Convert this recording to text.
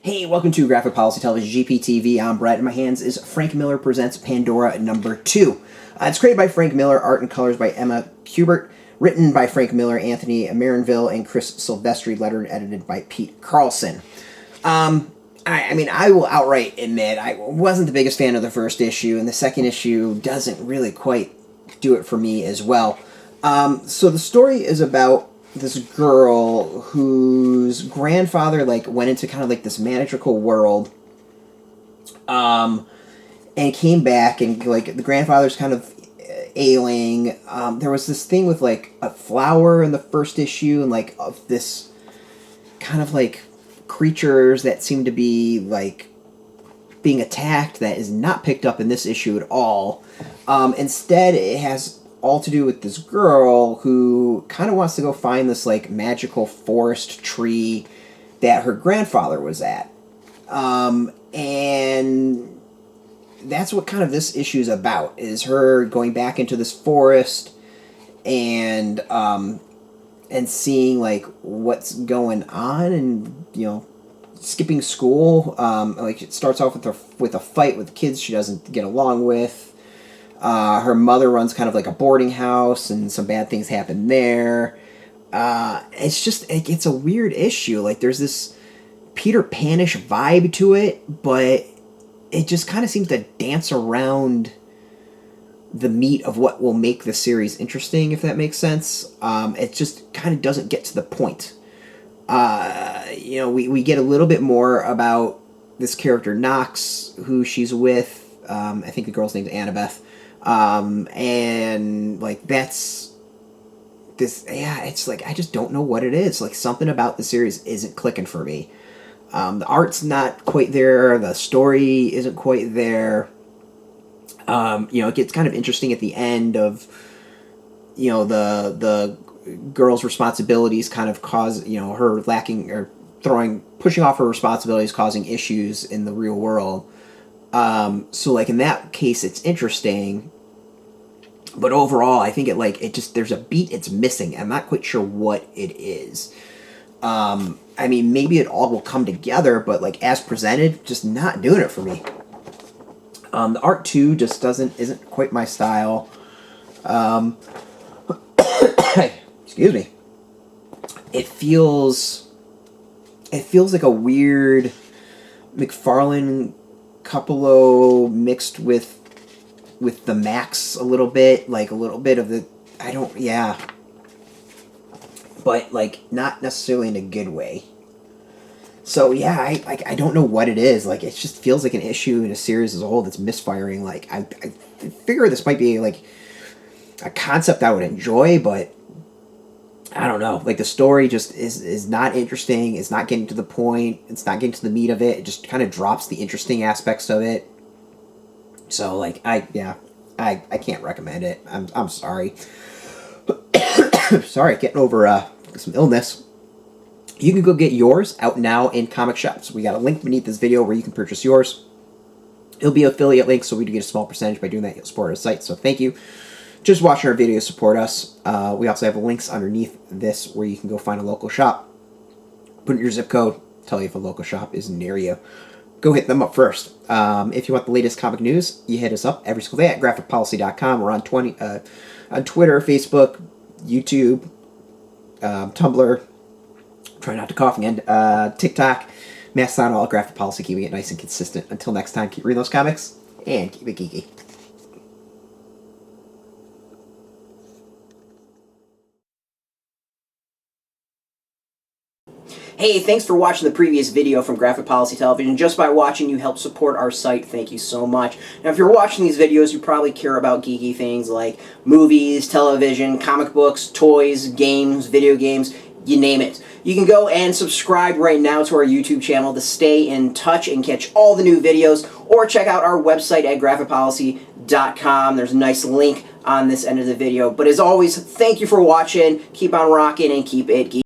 Hey, welcome to Graphic Policy Television, GPTV. I'm Brett. In my hands is Frank Miller Presents Pandora #2. It's created by Frank Miller, art and colors by Emma Kubert, written by Frank Miller, Anthony Maranville, and Chris Silvestri, lettered and edited by Pete Carlsson. I will outright admit I wasn't the biggest fan of the first issue, and the second issue doesn't really quite do it for me as well. So the story is about this girl whose grandfather went into kind of this magical world, and came back, and the grandfather's kind of ailing. There was this thing with a flower in the first issue, and of this kind of creatures that seem to be being attacked that is not picked up in this issue at all. Instead, it has all to do with this girl who kind of wants to go find this magical forest tree that her grandfather was at. And that's what kind of this issue is about, is her going back into this forest and seeing what's going on, and skipping school. It starts off with a fight with kids she doesn't get along with. Her mother runs kind of a boarding house, and some bad things happen there. It's just, it's a weird issue. There's this Peter Pan-ish vibe to it, but it just kind of seems to dance around the meat of what will make the series interesting, if that makes sense. It just kind of doesn't get to the point. We get a little bit more about this character, Knox, who she's with. I think the girl's name's Annabeth. That's this, it's I just don't know what it is. Something about the series isn't clicking for me. The art's not quite there, the story isn't quite there. It gets kind of interesting at the end of, the girl's responsibilities kind of cause, her lacking, or pushing off her responsibilities, causing issues in the real world. So in that case, it's interesting, but overall, I think there's a beat it's missing. I'm not quite sure what it is. Maybe it all will come together, but as presented, just not doing it for me. The art too just isn't quite my style. Excuse me. It feels like a weird McFarlane Capullo mixed with the Max a little bit, a little bit of the, but not necessarily in a good way. So I don't know what it is. It just feels like an issue in a series as a whole that's misfiring. I figure this might be a concept I would enjoy, but I don't know. The story just is not interesting. It's not getting to the point. It's not getting to the meat of it. It just kind of drops the interesting aspects of it. So I can't recommend it. I'm sorry. Sorry, getting over some illness. You can go get yours out now in comic shops. We got a link beneath this video where you can purchase yours. It'll be an affiliate link, so we do get a small percentage. By doing that, you'll support our site. So thank you. Just watching our videos support us. We also have links underneath this where you can go find a local shop. Put in your zip code, tell you if a local shop is near you. Go hit them up first. If you want the latest comic news, you hit us up every single day at graphicpolicy.com. We're on Twitter, Facebook, YouTube, Tumblr. Try not to cough again. TikTok, Mastodon, all Graphic Policy, keeping it nice and consistent. Until next time, keep reading those comics and keep it geeky. Hey, thanks for watching the previous video from Graphic Policy Television. Just by watching, you help support our site. Thank you so much. Now, if you're watching these videos, you probably care about geeky things like movies, television, comic books, toys, games, video games, you name it. You can go and subscribe right now to our YouTube channel to stay in touch and catch all the new videos, or check out our website at graphicpolicy.com. There's a nice link on this end of the video. But as always, thank you for watching. Keep on rocking and keep it geeky.